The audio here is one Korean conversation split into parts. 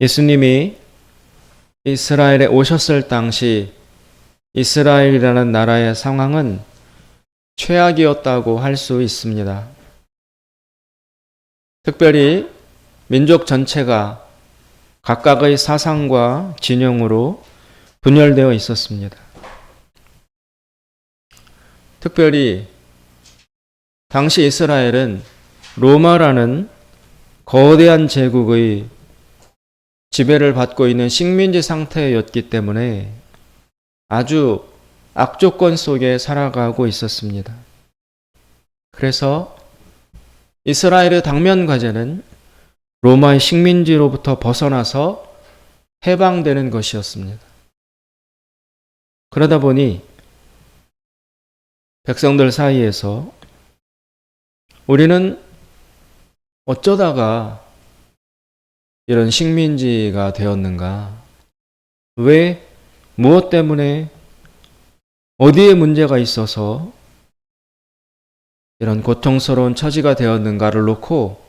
예수님이 이스라엘에 오셨을 당시 이스라엘이라는 나라의 상황은 최악이었다고 할 수 있습니다. 특별히 민족 전체가 각각의 사상과 진영으로 분열되어 있었습니다. 특별히 당시 이스라엘은 로마라는 거대한 제국의 지배를 받고 있는 식민지 상태였기 때문에 아주 악조건 속에 살아가고 있었습니다. 그래서 이스라엘의 당면 과제는 로마의 식민지로부터 벗어나서 해방되는 것이었습니다. 그러다 보니 백성들 사이에서 우리는 어쩌다가 이런 식민지가 되었는가? 왜, 무엇 때문에, 어디에 문제가 있어서 이런 고통스러운 처지가 되었는가를 놓고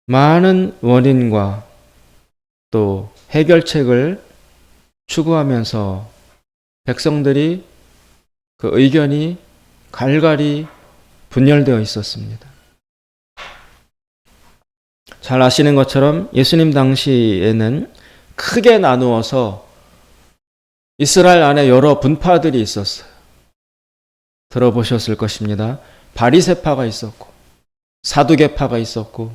많은 원인과 또 해결책을 추구하면서 백성들이 그 의견이 갈갈이 분열되어 있었습니다. 잘 아시는 것처럼 예수님 당시에는 크게 나누어서 이스라엘 안에 여러 분파들이 있었어요. 들어보셨을 것입니다. 바리새파가 있었고, 사두개파가 있었고,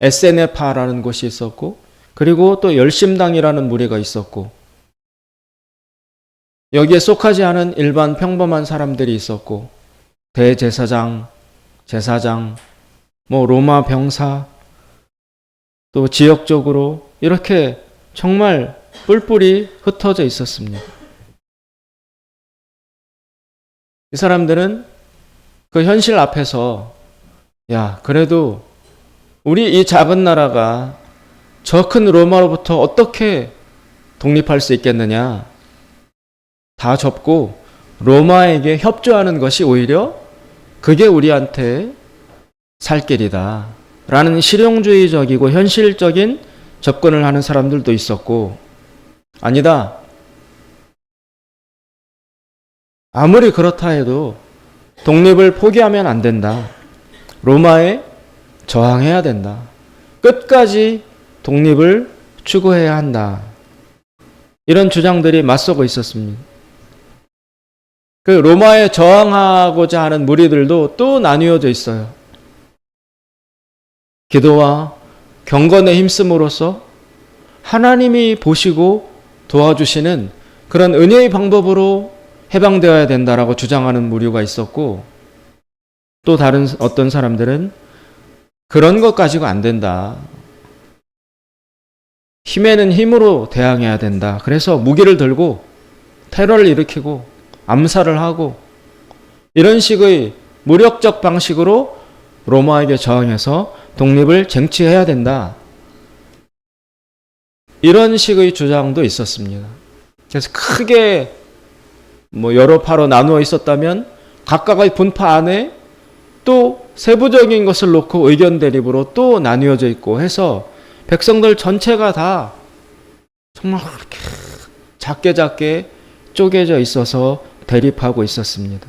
에세네파라는 곳이 있었고, 그리고 또 열심당이라는 무리가 있었고, 여기에 속하지 않은 일반 평범한 사람들이 있었고, 대제사장, 제사장, 로마 병사, 또 지역적으로 이렇게 정말 뿔뿔이 흩어져 있었습니다. 이 사람들은 그 현실 앞에서 그래도 우리 이 작은 나라가 저 큰 로마로부터 어떻게 독립할 수 있겠느냐? 다 접고 로마에게 협조하는 것이 오히려 그게 우리한테 살 길이다. 라는 실용주의적이고 현실적인 접근을 하는 사람들도 있었고, 아니다. 아무리 그렇다 해도 독립을 포기하면 안 된다. 로마에 저항해야 된다. 끝까지 독립을 추구해야 한다. 이런 주장들이 맞서고 있었습니다. 그 로마에 저항하고자 하는 무리들도 또 나뉘어져 있어요. 기도와 경건에 힘씀으로써 하나님이 보시고 도와주시는 그런 은혜의 방법으로 해방되어야 된다라고 주장하는 무리가 있었고, 또 다른 어떤 사람들은 그런 것 가지고 안 된다. 힘에는 힘으로 대항해야 된다. 그래서 무기를 들고 테러를 일으키고 암살을 하고 이런 식의 무력적 방식으로 로마에게 저항해서 독립을 쟁취해야 된다. 이런 식의 주장도 있었습니다. 그래서 크게 여러 파로 나누어 있었다면 각각의 분파 안에 또 세부적인 것을 놓고 의견 대립으로 또 나뉘어져 있고 해서 백성들 전체가 다 정말 그렇게 작게 쪼개져 있어서 대립하고 있었습니다.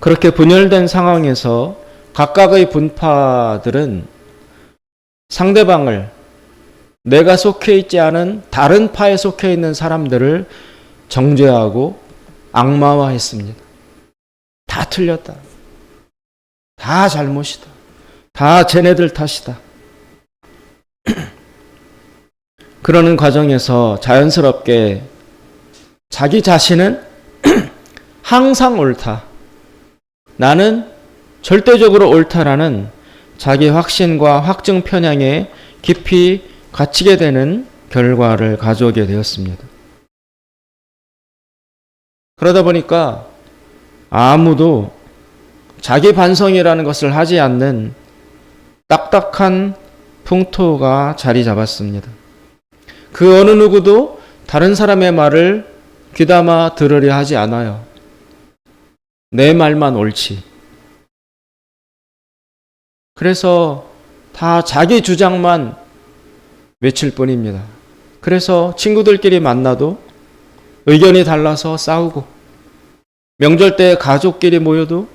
그렇게 분열된 상황에서 각각의 분파들은 상대방을 내가 속해 있지 않은 다른 파에 속해 있는 사람들을 정죄하고 악마화했습니다. 다 틀렸다. 다 잘못이다. 다 쟤네들 탓이다. 그러는 과정에서 자연스럽게 자기 자신은 항상 옳다. 나는 절대적으로 옳다라는 자기 확신과 확증 편향에 깊이 갇히게 되는 결과를 가져오게 되었습니다. 그러다 보니까 아무도 자기 반성이라는 것을 하지 않는 딱딱한 풍토가 자리 잡았습니다. 그 어느 누구도 다른 사람의 말을 귀담아 들으려 하지 않아요. 내 말만 옳지. 그래서 다 자기 주장만 외칠 뿐입니다. 그래서 친구들끼리 만나도 의견이 달라서 싸우고, 명절 때 가족끼리 모여도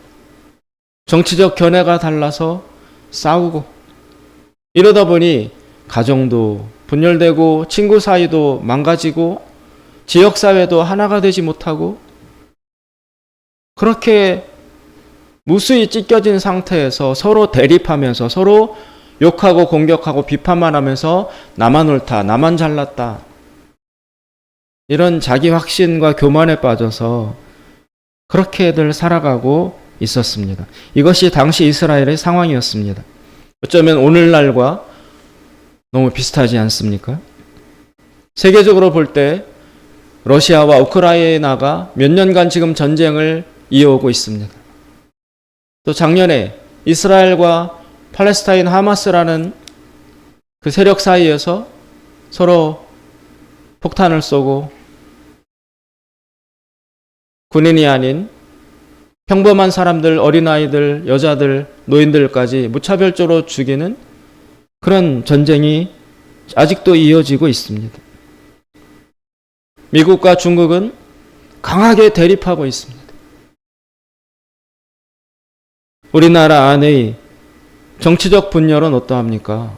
정치적 견해가 달라서 싸우고, 이러다 보니 가정도 분열되고 친구 사이도 망가지고 지역사회도 하나가 되지 못하고, 그렇게 무수히 찢겨진 상태에서 서로 대립하면서 서로 욕하고 공격하고 비판만 하면서 나만 옳다, 나만 잘났다, 이런 자기 확신과 교만에 빠져서 그렇게들 살아가고 있었습니다. 이것이 당시 이스라엘의 상황이었습니다. 어쩌면 오늘날과 너무 비슷하지 않습니까? 세계적으로 볼 때 러시아와 우크라이나가 몇 년간 지금 전쟁을 이어오고 있습니다. 또 작년에 이스라엘과 팔레스타인 하마스라는 그 세력 사이에서 서로 폭탄을 쏘고 군인이 아닌 평범한 사람들, 어린아이들, 여자들, 노인들까지 무차별적으로 죽이는 그런 전쟁이 아직도 이어지고 있습니다. 미국과 중국은 강하게 대립하고 있습니다. 우리나라 안의 정치적 분열은 어떠합니까?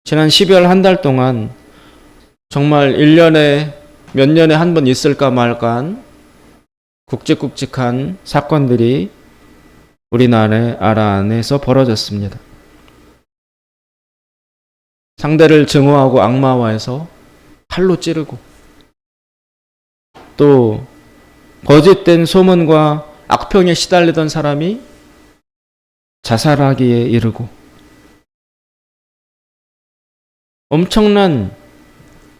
지난 12월 한 달 동안 정말 1년에 몇 년에 한 번 있을까 말까 한 굵직굵직한 사건들이 우리나라 안에서 벌어졌습니다. 상대를 증오하고 악마화해서 칼로 찌르고, 또 거짓된 소문과 악평에 시달리던 사람이 자살하기에 이르고, 엄청난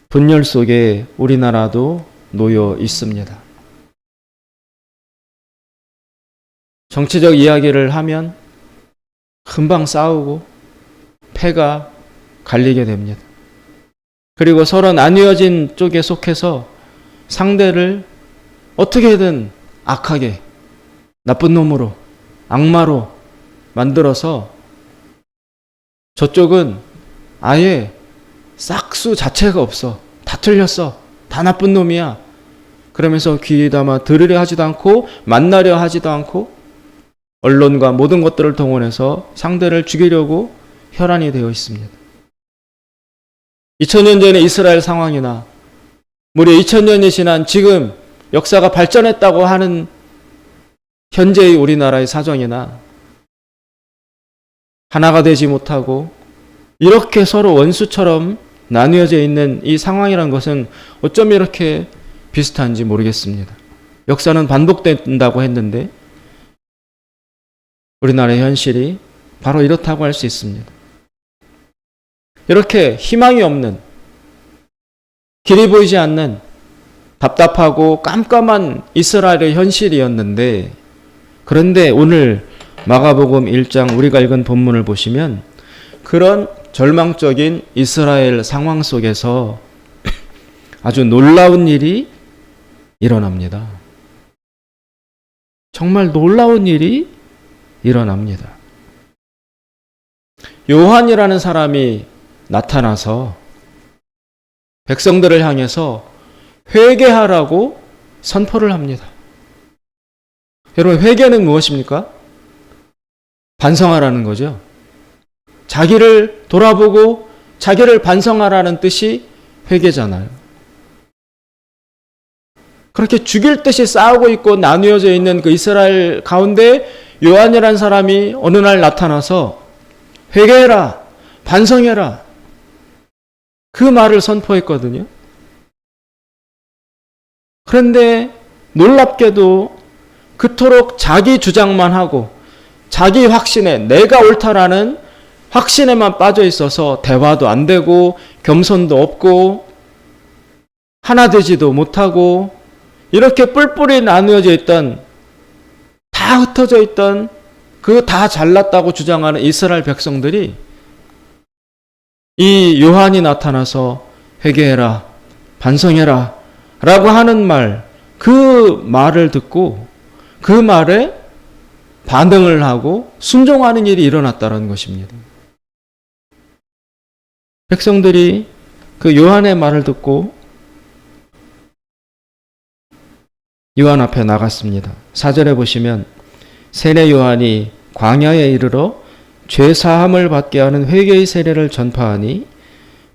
분열 속에 우리나라도 놓여 있습니다. 정치적 이야기를 하면 금방 싸우고 패가 갈리게 됩니다. 그리고 서로 나뉘어진 쪽에 속해서 상대를 어떻게든 악하게, 나쁜 놈으로, 악마로 만들어서 저쪽은 아예 싹수 자체가 없어, 다 틀렸어, 다 나쁜 놈이야, 그러면서 귀담아 들으려 하지도 않고 만나려 하지도 않고 언론과 모든 것들을 동원해서 상대를 죽이려고 혈안이 되어 있습니다. 2000년 전의 이스라엘 상황이나 무려 2000년이 지난 지금 역사가 발전했다고 하는 현재의 우리나라의 사정이나 하나가 되지 못하고 이렇게 서로 원수처럼 나뉘어져 있는 이 상황이라는 것은 어쩜 이렇게 비슷한지 모르겠습니다. 역사는 반복된다고 했는데 우리나라의 현실이 바로 이렇다고 할 수 있습니다. 이렇게 희망이 없는, 길이 보이지 않는 답답하고 깜깜한 이스라엘의 현실이었는데, 그런데 오늘 마가복음 1장 우리가 읽은 본문을 보시면 그런 절망적인 이스라엘 상황 속에서 아주 놀라운 일이 일어납니다. 정말 놀라운 일이 일어납니다. 요한이라는 사람이 나타나서 백성들을 향해서 회개하라고 선포를 합니다. 여러분, 회개는 무엇입니까? 반성하라는 거죠. 자기를 돌아보고 자기를 반성하라는 뜻이 회개잖아요. 그렇게 죽일 듯이 싸우고 있고 나뉘어져 있는 그 이스라엘 가운데 요한이라는 사람이 어느 날 나타나서 회개해라, 반성해라, 그 말을 선포했거든요. 그런데 놀랍게도 그토록 자기 주장만 하고 자기 확신에, 내가 옳다라는 확신에만 빠져 있어서 대화도 안 되고 겸손도 없고 하나 되지도 못하고 이렇게 뿔뿔이 나누어져 있던, 다 흩어져 있던 그 다 잘났다고 주장하는 이스라엘 백성들이 이 요한이 나타나서 회개해라, 반성해라 라고 하는 말, 그 말을 듣고 그 말에 반응을 하고 순종하는 일이 일어났다는 것입니다. 백성들이 그 요한의 말을 듣고 요한 앞에 나갔습니다. 4절에 보시면 세례 요한이 광야에 이르러 죄 사함을 받게 하는 회개의 세례를 전파하니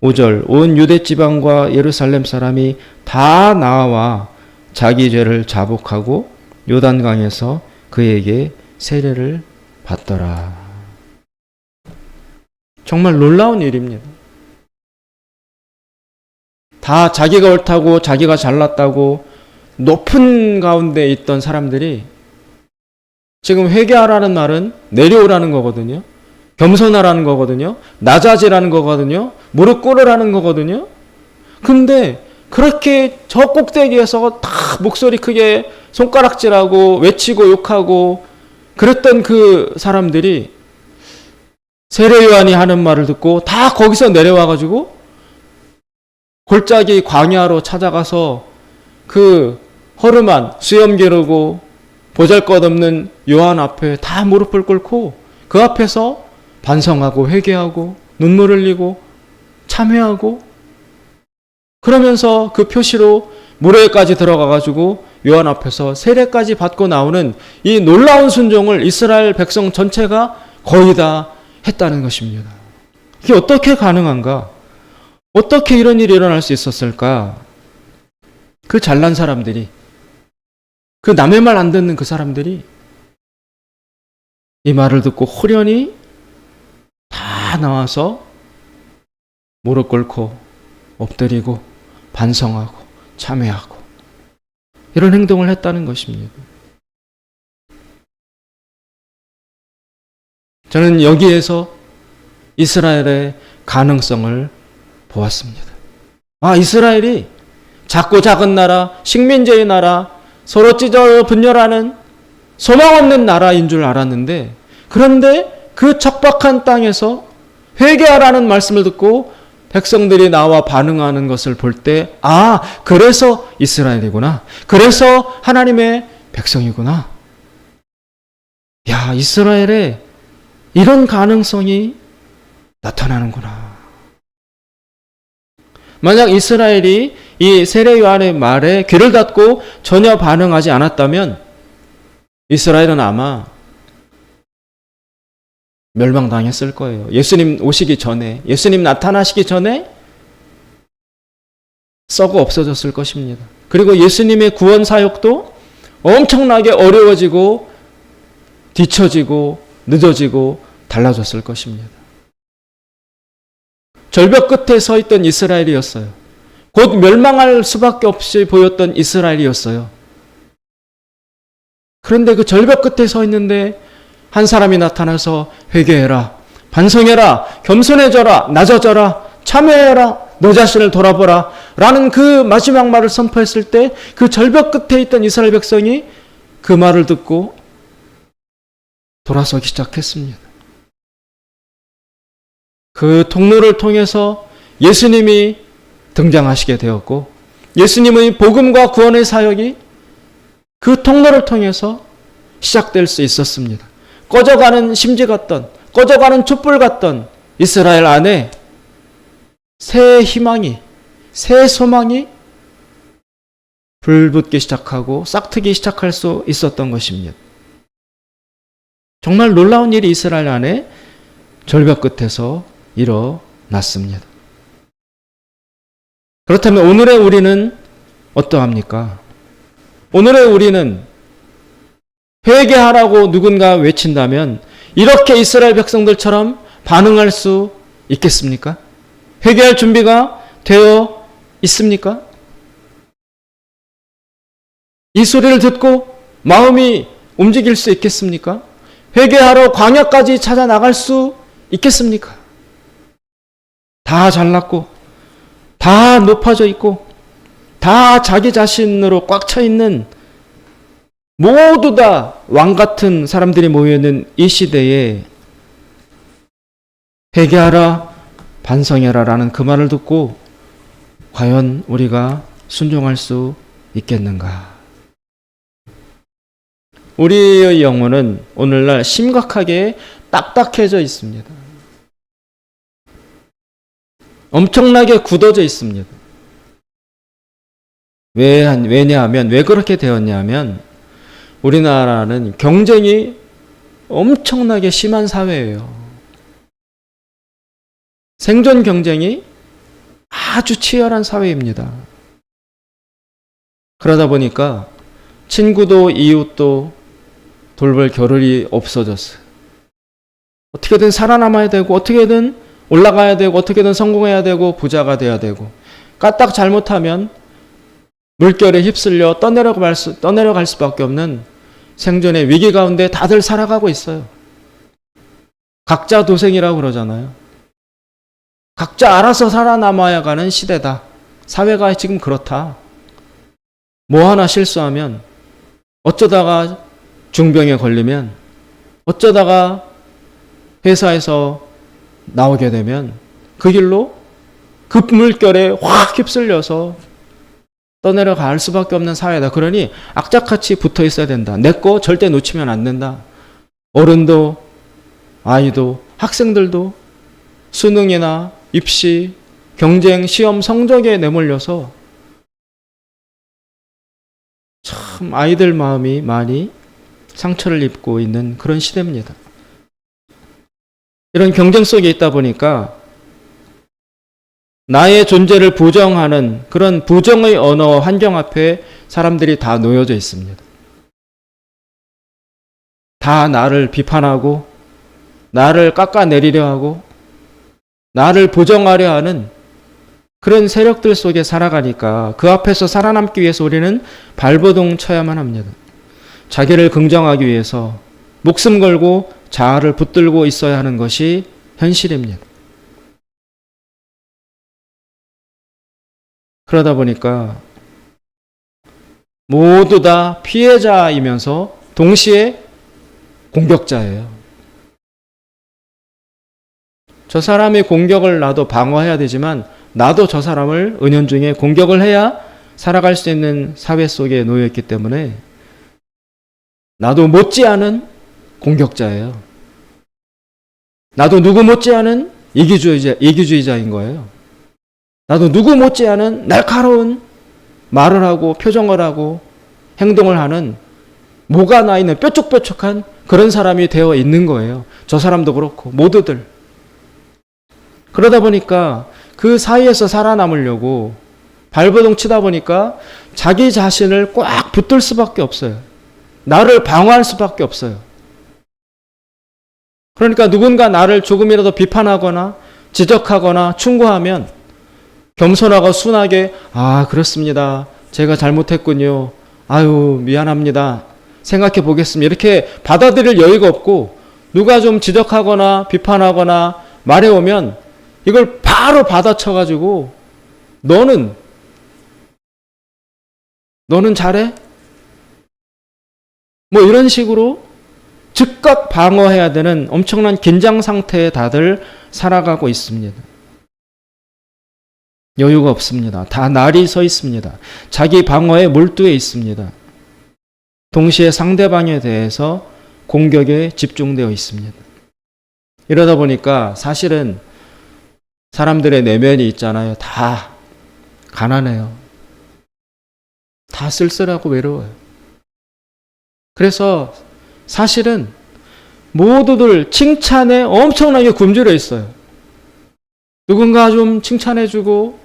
5절 온 유대 지방과 예루살렘 사람이 다 나와 자기 죄를 자복하고 요단강에서 그에게 세례를 받더라. 정말 놀라운 일입니다. 다 자기가 옳다고 자기가 잘났다고 높은 가운데 있던 사람들이 지금 회개하라는 말은 내려오라는 거거든요. 겸손하라는 거거든요. 낮아지라는 거거든요. 무릎 꿇으라는 거거든요. 근데 그렇게 저 꼭대기에서 다 목소리 크게 손가락질하고 외치고 욕하고 그랬던 그 사람들이 세례 요한이 하는 말을 듣고 다 거기서 내려와가지고 골짜기 광야로 찾아가서 그 허름한 수염 기르고 보잘것없는 요한 앞에 다 무릎을 꿇고 그 앞에서 반성하고 회개하고 눈물 흘리고 참회하고 그러면서 그 표시로 물회까지 들어가가지고 요한 앞에서 세례까지 받고 나오는 이 놀라운 순종을 이스라엘 백성 전체가 거의 다 했다는 것입니다. 이게 어떻게 가능한가? 어떻게 이런 일이 일어날 수 있었을까? 그 잘난 사람들이, 그 남의 말 안 듣는 그 사람들이 이 말을 듣고 호련히 다 나와서 무릎 꿇고 엎드리고 반성하고 참회하고 이런 행동을 했다는 것입니다. 저는 여기에서 이스라엘의 가능성을 보았습니다. 아, 이스라엘이 작고 작은 나라, 식민지의 나라, 서로 찢어 분열하는 소망 없는 나라인 줄 알았는데, 그런데 그 척박한 땅에서 회개하라는 말씀을 듣고 백성들이 나와 반응하는 것을 볼 때, 아, 그래서 이스라엘이구나. 그래서 하나님의 백성이구나. 야, 이스라엘에 이런 가능성이 나타나는구나. 만약 이스라엘이 이 세례 요한의 말에 귀를 닫고 전혀 반응하지 않았다면 이스라엘은 아마 멸망당했을 거예요. 예수님 오시기 전에, 예수님 나타나시기 전에 썩어 없어졌을 것입니다. 그리고 예수님의 구원 사역도 엄청나게 어려워지고 뒤처지고 늦어지고 달라졌을 것입니다. 절벽 끝에 서 있던 이스라엘이었어요. 곧 멸망할 수밖에 없이 보였던 이스라엘이었어요. 그런데 그 절벽 끝에 서 있는데 한 사람이 나타나서 회개해라, 반성해라, 겸손해져라, 낮아져라, 참회해라, 너 자신을 돌아보라 라는 그 마지막 말을 선포했을 때 그 절벽 끝에 있던 이스라엘 백성이 그 말을 듣고 돌아서기 시작했습니다. 그 통로를 통해서 예수님이 등장하시게 되었고 예수님의 복음과 구원의 사역이 그 통로를 통해서 시작될 수 있었습니다. 꺼져가는 심지 같던, 꺼져가는 촛불 같던 이스라엘 안에 새 희망이, 새 소망이 불붙기 시작하고 싹트기 시작할 수 있었던 것입니다. 정말 놀라운 일이 이스라엘 안에 절벽 끝에서 일어났습니다. 그렇다면 오늘의 우리는 어떠합니까? 오늘의 우리는 회개하라고 누군가 외친다면 이렇게 이스라엘 백성들처럼 반응할 수 있겠습니까? 회개할 준비가 되어 있습니까? 이 소리를 듣고 마음이 움직일 수 있겠습니까? 회개하러 광야까지 찾아 나갈 수 있겠습니까? 다 잘났고 다 높아져 있고 다 자기 자신으로 꽉 차 있는 모두 다 왕 같은 사람들이 모여있는 이 시대에 회개하라, 반성해라 라는 그 말을 듣고 과연 우리가 순종할 수 있겠는가? 우리의 영혼은 오늘날 심각하게 딱딱해져 있습니다. 엄청나게 굳어져 있습니다. 왜냐하면, 왜 그렇게 되었냐면, 우리나라는 경쟁이 엄청나게 심한 사회예요. 생존 경쟁이 아주 치열한 사회입니다. 그러다 보니까 친구도 이웃도 돌볼 겨를이 없어졌어요. 어떻게든 살아남아야 되고, 어떻게든 올라가야 되고, 어떻게든 성공해야 되고, 부자가 돼야 되고, 까딱 잘못하면 물결에 휩쓸려 떠내려갈 수밖에 없는 생존의 위기 가운데 다들 살아가고 있어요. 각자 도생이라고 그러잖아요. 각자 알아서 살아남아야 가는 시대다. 사회가 지금 그렇다. 뭐 하나 실수하면, 어쩌다가 중병에 걸리면, 어쩌다가 회사에서 나오게 되면 그 길로 급물결에 확 휩쓸려서 떠내려갈 수밖에 없는 사회다. 그러니 악착같이 붙어 있어야 된다. 내 거 절대 놓치면 안 된다. 어른도 아이도 학생들도 수능이나 입시, 경쟁, 시험 성적에 내몰려서 참 아이들 마음이 많이 상처를 입고 있는 그런 시대입니다. 이런 경쟁 속에 있다 보니까 나의 존재를 부정하는 그런 부정의 언어 환경 앞에 사람들이 다 놓여져 있습니다. 다 나를 비판하고 나를 깎아내리려 하고 나를 부정하려 하는 그런 세력들 속에 살아가니까 그 앞에서 살아남기 위해서 우리는 발버둥 쳐야만 합니다. 자기를 긍정하기 위해서 목숨 걸고 자아를 붙들고 있어야 하는 것이 현실입니다. 그러다 보니까 모두 다 피해자이면서 동시에 공격자예요. 저 사람이 공격을 나도 방어해야 되지만 나도 저 사람을 은연중에 공격을 해야 살아갈 수 있는 사회 속에 놓여있기 때문에 나도 못지않은 공격자예요. 나도 누구 못지않은 이기주의자인 거예요. 나도 누구 못지않은 날카로운 말을 하고 표정을 하고 행동을 하는 뭐가 나 있는 뾰족뾰족한 그런 사람이 되어 있는 거예요. 저 사람도 그렇고 모두들. 그러다 보니까 그 사이에서 살아남으려고 발버둥 치다 보니까 자기 자신을 꽉 붙들 수밖에 없어요. 나를 방어할 수밖에 없어요. 그러니까 누군가 나를 조금이라도 비판하거나 지적하거나 충고하면 겸손하고 순하게 그렇습니다. 제가 잘못했군요. 아유 미안합니다. 생각해 보겠습니다. 이렇게 받아들일 여유가 없고 누가 좀 지적하거나 비판하거나 말해오면 이걸 바로 받아쳐가지고 너는 잘해? 뭐 이런 식으로 즉각 방어해야 되는 엄청난 긴장 상태에 다들 살아가고 있습니다. 여유가 없습니다. 다 날이 서 있습니다. 자기 방어에 몰두해 있습니다. 동시에 상대방에 대해서 공격에 집중되어 있습니다. 이러다 보니까 사실은 사람들의 내면이 있잖아요. 다 가난해요. 다 쓸쓸하고 외로워요. 그래서 사실은 모두들 칭찬에 엄청나게 굶주려 있어요. 누군가 좀 칭찬해주고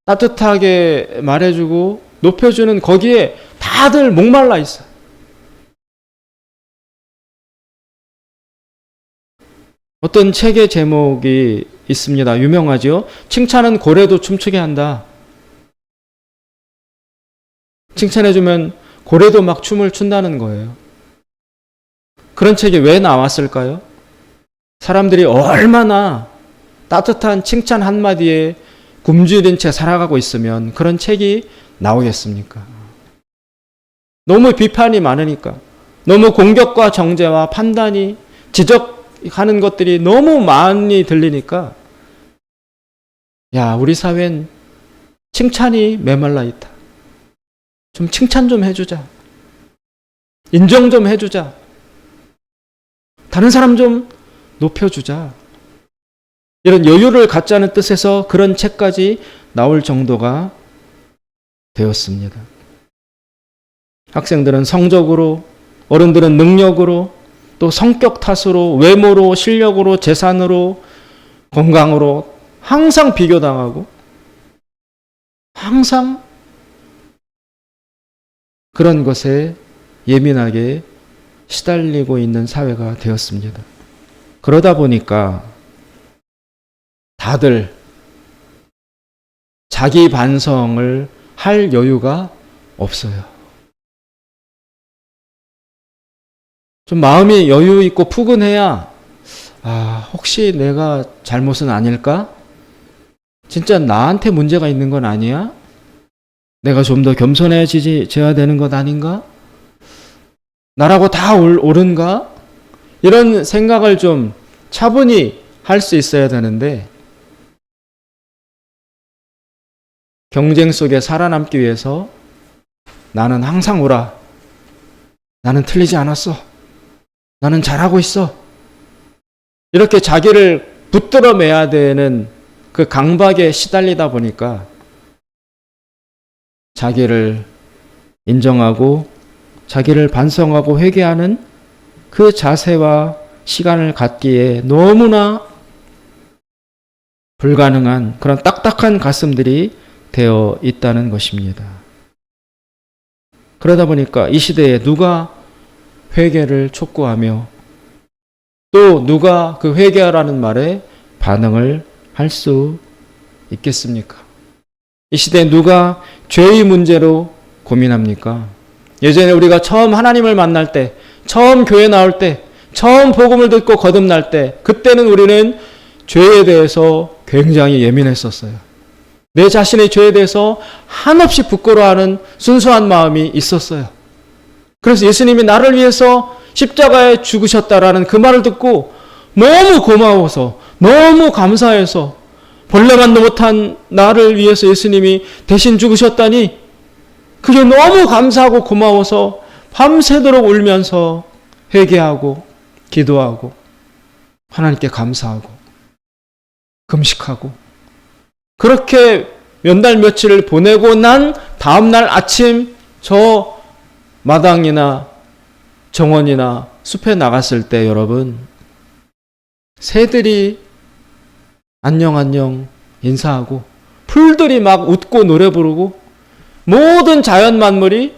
따뜻하게 말해주고 높여주는 거기에 다들 목말라 있어요. 어떤 책의 제목이 있습니다. 유명하죠? 칭찬은 고래도 춤추게 한다. 칭찬해주면 고래도 막 춤을 춘다는 거예요. 그런 책이 왜 나왔을까요? 사람들이 얼마나 따뜻한 칭찬 한마디에 굶주린 채 살아가고 있으면 그런 책이 나오겠습니까? 너무 비판이 많으니까, 너무 공격과 정죄와 판단이 지적하는 것들이 너무 많이 들리니까 우리 사회는 칭찬이 메말라 있다. 좀 칭찬 좀 해주자. 인정 좀 해주자. 다른 사람 좀 높여주자. 이런 여유를 갖자는 뜻에서 그런 책까지 나올 정도가 되었습니다. 학생들은 성적으로, 어른들은 능력으로, 또 성격 탓으로, 외모로, 실력으로, 재산으로, 건강으로 항상 비교당하고 항상 그런 것에 예민하게 시달리고 있는 사회가 되었습니다. 그러다 보니까 다들 자기 반성을 할 여유가 없어요. 좀 마음이 여유 있고 푸근해야 혹시 내가 잘못은 아닐까? 진짜 나한테 문제가 있는 건 아니야? 내가 좀 더 겸손해져야 되는 것 아닌가? 나라고 다 옳은가? 이런 생각을 좀 차분히 할 수 있어야 되는데 경쟁 속에 살아남기 위해서 나는 항상 옳아. 나는 틀리지 않았어. 나는 잘하고 있어. 이렇게 자기를 붙들어 매야 되는 그 강박에 시달리다 보니까 자기를 인정하고 자기를 반성하고 회개하는 그 자세와 시간을 갖기에 너무나 불가능한 그런 딱딱한 가슴들이 되어 있다는 것입니다. 그러다 보니까 이 시대에 누가 회개를 촉구하며 또 누가 그 회개하라는 말에 반응을 할 수 있겠습니까? 이 시대에 누가 죄의 문제로 고민합니까? 예전에 우리가 처음 하나님을 만날 때, 처음 교회 나올 때, 처음 복음을 듣고 거듭날 때, 그때는 우리는 죄에 대해서 굉장히 예민했었어요. 내 자신의 죄에 대해서 한없이 부끄러워하는 순수한 마음이 있었어요. 그래서 예수님이 나를 위해서 십자가에 죽으셨다라는 그 말을 듣고 너무 고마워서, 너무 감사해서 벌레만도 못한 나를 위해서 예수님이 대신 죽으셨다니 그게 너무 감사하고 고마워서 밤새도록 울면서 회개하고 기도하고 하나님께 감사하고 금식하고 그렇게 몇 달 며칠을 보내고 난 다음날 아침 저 마당이나 정원이나 숲에 나갔을 때 여러분 새들이 안녕 안녕 인사하고 풀들이 막 웃고 노래 부르고 모든 자연 만물이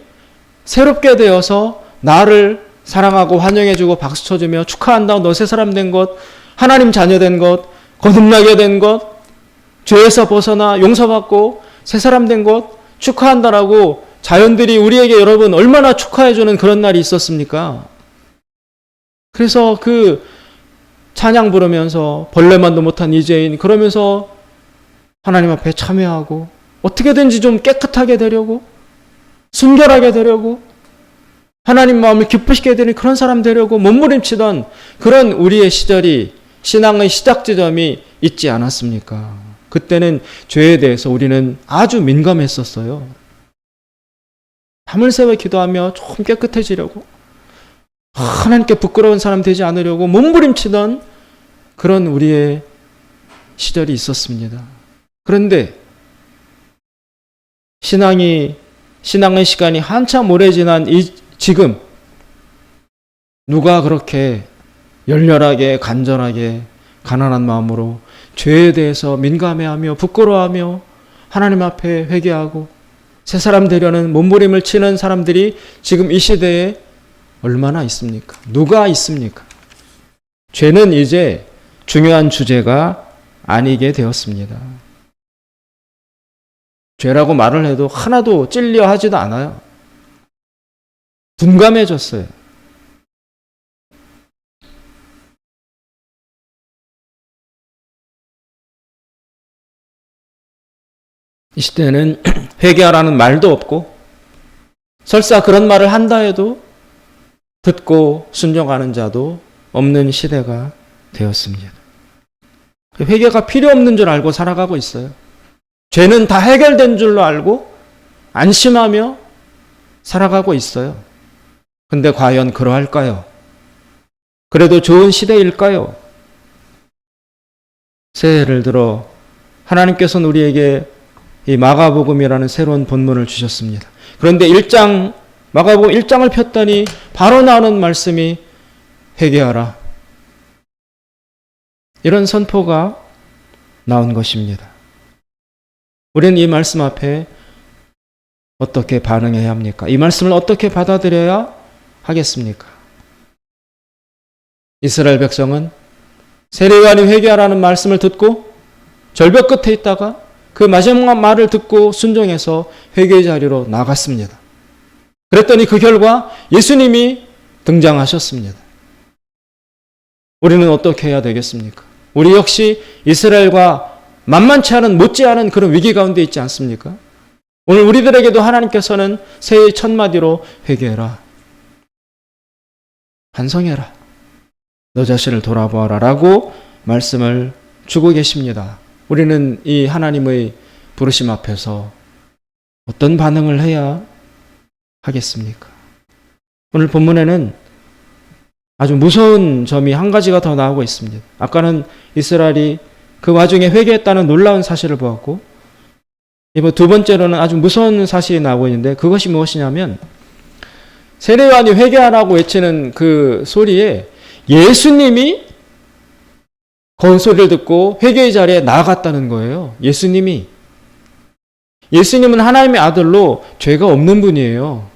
새롭게 되어서 나를 사랑하고 환영해주고 박수 쳐주며 축하한다. 너 새 사람 된 것, 하나님 자녀 된 것, 거듭나게 된 것, 죄에서 벗어나 용서받고 새 사람 된 것 축하한다라고 자연들이 우리에게 여러분 얼마나 축하해주는 그런 날이 있었습니까? 그래서 그 찬양 부르면서 벌레만도 못한 이재인 그러면서 하나님 앞에 참여하고 어떻게든지 좀 깨끗하게 되려고 순결하게 되려고 하나님 마음을 기쁘시게 되는 그런 사람 되려고 몸부림치던 그런 우리의 시절이 신앙의 시작 지점이 있지 않았습니까? 그때는 죄에 대해서 우리는 아주 민감했었어요. 밤을 새워 기도하며 좀 깨끗해지려고 하나님께 부끄러운 사람 되지 않으려고 몸부림치던 그런 우리의 시절이 있었습니다. 그런데 신앙의 시간이 한참 오래 지난 지금 누가 그렇게 열렬하게 간절하게 가난한 마음으로 죄에 대해서 민감해하며 부끄러워하며 하나님 앞에 회개하고 새 사람 되려는 몸부림을 치는 사람들이 지금 이 시대에 얼마나 있습니까? 누가 있습니까? 죄는 이제 중요한 주제가 아니게 되었습니다. 죄라고 말을 해도 하나도 찔려 하지도 않아요. 둔감해졌어요. 이 시대는 회개하라는 말도 없고 설사 그런 말을 한다 해도 듣고 순종하는 자도 없는 시대가 되었습니다. 회개가 필요 없는 줄 알고 살아가고 있어요. 죄는 다 해결된 줄로 알고 안심하며 살아가고 있어요. 근데 과연 그러할까요? 그래도 좋은 시대일까요? 새해를 들어 하나님께서는 우리에게 이 마가복음이라는 새로운 본문을 주셨습니다. 그런데 마가복음 1장을 폈더니 바로 나오는 말씀이 회개하라. 이런 선포가 나온 것입니다. 우리는 이 말씀 앞에 어떻게 반응해야 합니까? 이 말씀을 어떻게 받아들여야 하겠습니까? 이스라엘 백성은 세례요한이 회개하라는 말씀을 듣고 절벽 끝에 있다가 그 마지막 말을 듣고 순종해서 회개의 자리로 나갔습니다. 그랬더니 그 결과 예수님이 등장하셨습니다. 우리는 어떻게 해야 되겠습니까? 우리 역시 이스라엘과 만만치 않은 못지않은 그런 위기 가운데 있지 않습니까? 오늘 우리들에게도 하나님께서는 새해의 첫 마디로 회개해라. 반성해라. 너 자신을 돌아보아라 라고 말씀을 주고 계십니다. 우리는 이 하나님의 부르심 앞에서 어떤 반응을 해야 하겠습니까? 오늘 본문에는 아주 무서운 점이 한 가지가 더 나오고 있습니다. 아까는 이스라엘이 그 와중에 회개했다는 놀라운 사실을 보았고, 이번 두 번째로는 아주 무서운 사실이 나오고 있는데, 그것이 무엇이냐면 세례요한이 회개하라고 외치는 그 소리에 예수님이 그 소리를 듣고 회개의 자리에 나아갔다는 거예요. 예수님은 하나님의 아들로 죄가 없는 분이에요.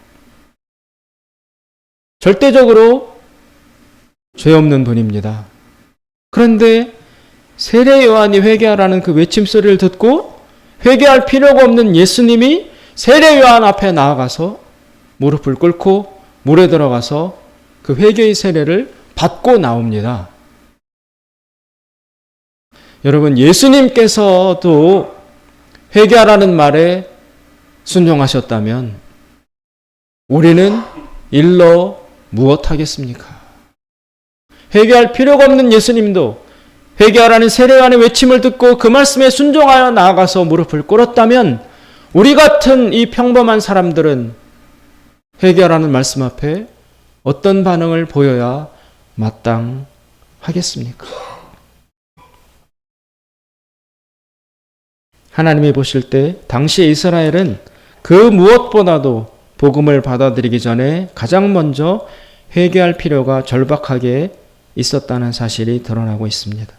절대적으로 죄 없는 분입니다. 그런데 세례요한이 회개하라는 그 외침소리를 듣고 회개할 필요가 없는 예수님이 세례요한 앞에 나아가서 무릎을 꿇고 물에 들어가서 그 회개의 세례를 받고 나옵니다. 여러분, 예수님께서도 회개하라는 말에 순종하셨다면 우리는 일러 무엇하겠습니까? 회개할 필요가 없는 예수님도 회개하라는 세례요한의 외침을 듣고 그 말씀에 순종하여 나아가서 무릎을 꿇었다면 우리 같은 이 평범한 사람들은 회개하라는 말씀 앞에 어떤 반응을 보여야 마땅하겠습니까? 하나님이 보실 때 당시 이스라엘은 그 무엇보다도 복음을 받아들이기 전에 가장 먼저 회개할 필요가 절박하게 있었다는 사실이 드러나고 있습니다.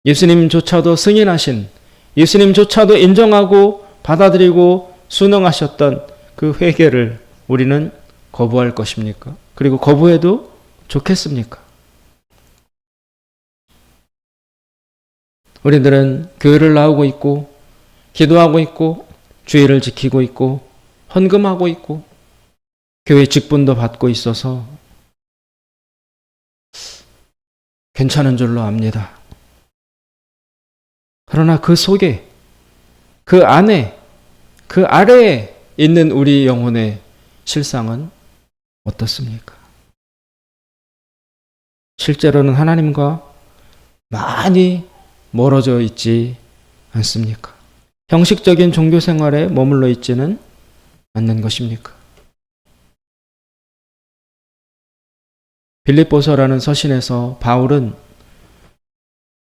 예수님조차도 승인하신, 예수님조차도 인정하고 받아들이고 순응하셨던 그 회개를 우리는 거부할 것입니까? 그리고 거부해도 좋겠습니까? 우리들은 교회를 나오고 있고 기도하고 있고 주의를 지키고 있고 헌금하고 있고 교회 직분도 받고 있어서 괜찮은 줄로 압니다. 그러나 그 속에, 그 안에, 그 아래에 있는 우리 영혼의 실상은 어떻습니까? 실제로는 하나님과 많이 멀어져 있지 않습니까? 형식적인 종교 생활에 머물러 있지는 않는 것입니까? 빌립보서라는 서신에서 바울은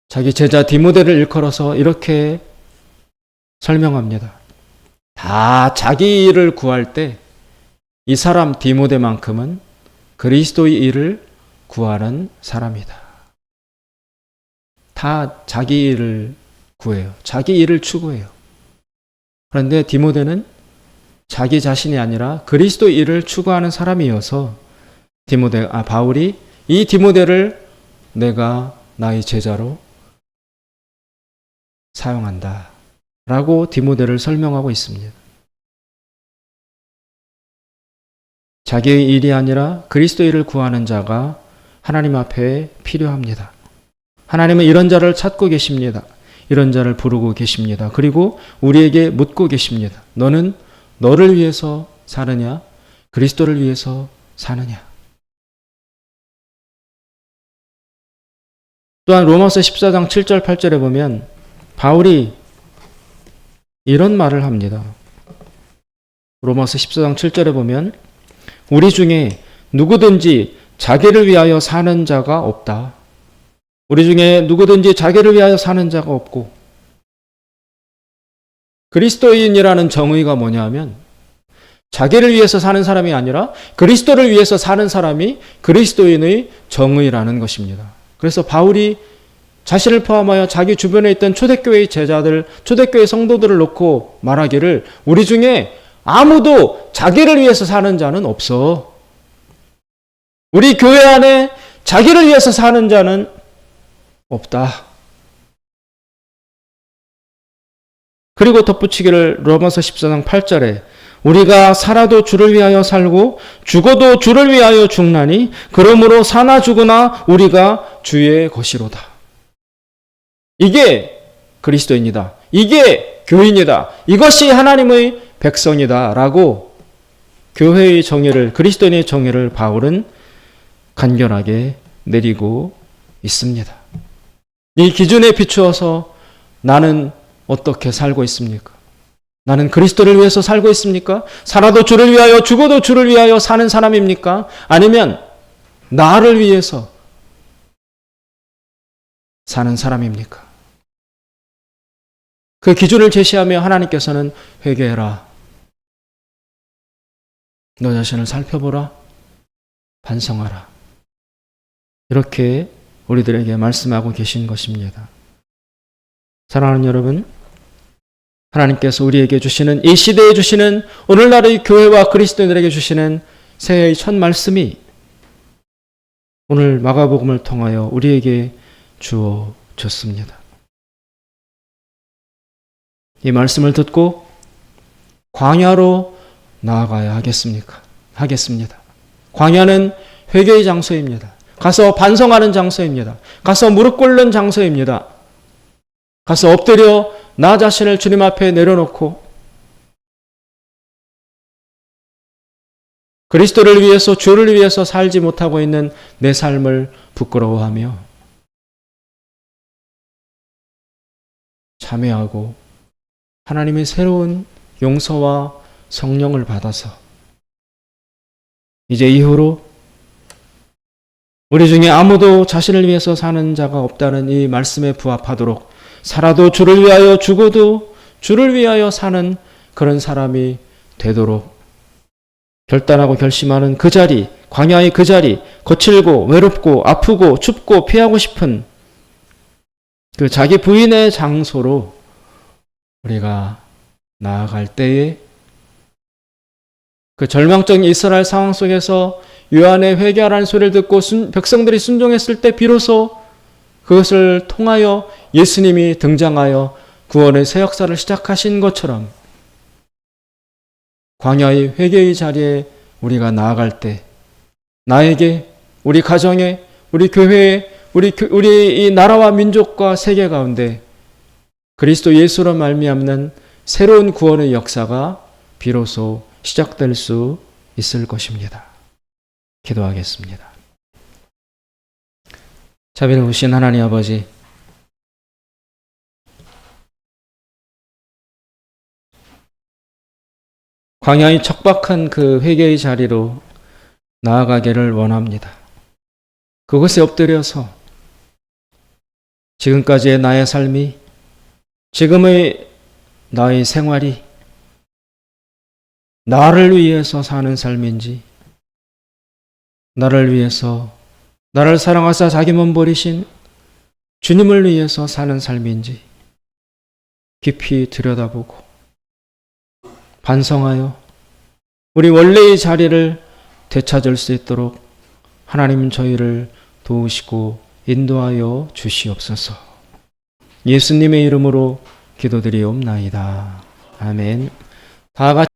자기 제자 디모데를 일컬어서 이렇게 설명합니다. 다 자기 일을 구할 때 이 사람 디모데만큼은 그리스도의 일을 구하는 사람이다. 다 자기 일을 구해요. 자기 일을 추구해요. 그런데 디모데는 자기 자신이 아니라 그리스도의 일을 추구하는 사람이어서 바울이 이 디모데를 내가 나의 제자로 사용한다 라고 디모데를 설명하고 있습니다. 자기의 일이 아니라 그리스도의 일을 구하는 자가 하나님 앞에 필요합니다. 하나님은 이런 자를 찾고 계십니다. 이런 자를 부르고 계십니다. 그리고 우리에게 묻고 계십니다. 너는 너를 위해서 사느냐? 그리스도를 위해서 사느냐? 또한 로마서 14장 7절 8절에 보면 바울이 이런 말을 합니다. 로마서 14장 7절에 보면 우리 중에 누구든지 자기를 위하여 사는 자가 없다. 우리 중에 누구든지 자기를 위하여 사는 자가 없고, 그리스도인이라는 정의가 뭐냐면 자기를 위해서 사는 사람이 아니라 그리스도를 위해서 사는 사람이 그리스도인의 정의라는 것입니다. 그래서 바울이 자신을 포함하여 자기 주변에 있던 초대교회의 제자들, 초대교회 성도들을 놓고 말하기를 우리 중에 아무도 자기를 위해서 사는 자는 없어. 우리 교회 안에 자기를 위해서 사는 자는 없다. 그리고 덧붙이기를 로마서 14장 8절에 우리가 살아도 주를 위하여 살고 죽어도 주를 위하여 죽나니 그러므로 사나 죽으나 우리가 주의 것이로다. 이게 그리스도인이다. 이게 교인이다. 이것이 하나님의 백성이다. 라고 교회의 정의를, 그리스도인의 정의를 바울은 간결하게 내리고 있습니다. 이 기준에 비추어서 나는 어떻게 살고 있습니까? 나는 그리스도를 위해서 살고 있습니까? 살아도 주를 위하여 죽어도 주를 위하여 사는 사람입니까? 아니면 나를 위해서 사는 사람입니까? 그 기준을 제시하며 하나님께서는 회개해라. 너 자신을 살펴보라. 반성하라. 이렇게 우리들에게 말씀하고 계신 것입니다. 사랑하는 여러분, 하나님께서 우리에게 주시는, 이 시대에 주시는, 오늘날의 교회와 그리스도인들에게 주시는 새해의 첫 말씀이 오늘 마가복음을 통하여 우리에게 주어졌습니다. 이 말씀을 듣고 광야로 나아가야 하겠습니까? 하겠습니다. 광야는 회개의 장소입니다. 가서 반성하는 장소입니다. 가서 무릎 꿇는 장소입니다. 가서 엎드려 나 자신을 주님 앞에 내려놓고 그리스도를 위해서, 주를 위해서 살지 못하고 있는 내 삶을 부끄러워하며 참회하고 하나님의 새로운 용서와 성령을 받아서 이제 이후로 우리 중에 아무도 자신을 위해서 사는 자가 없다는 이 말씀에 부합하도록 살아도 주를 위하여 죽어도 주를 위하여 사는 그런 사람이 되도록 결단하고 결심하는 그 자리, 광야의 그 자리, 거칠고 외롭고 아프고 춥고 피하고 싶은 그 자기 부인의 장소로 우리가 나아갈 때에 그 절망적인 이스라엘 상황 속에서 요한의 회개하라는 소리를 듣고 백성들이 순종했을 때 비로소 그것을 통하여 예수님이 등장하여 구원의 새 역사를 시작하신 것처럼 광야의 회개의 자리에 우리가 나아갈 때 나에게, 우리 가정에, 우리 교회에, 우리 이 나라와 민족과 세계 가운데 그리스도 예수로 말미암는 새로운 구원의 역사가 비로소 시작될 수 있을 것입니다. 기도하겠습니다. 자비로우신 하나님 아버지, 광야의 척박한 그 회개의 자리로 나아가기를 원합니다. 그곳에 엎드려서 지금까지의 나의 삶이, 지금의 나의 생활이 나를 위해서 사는 삶인지, 나를 위해서, 나를 사랑하사 자기 몸 버리신 주님을 위해서 사는 삶인지 깊이 들여다보고 반성하여 우리 원래의 자리를 되찾을 수 있도록 하나님 저희를 도우시고 인도하여 주시옵소서. 예수님의 이름으로 기도드리옵나이다. 아멘. 다 같이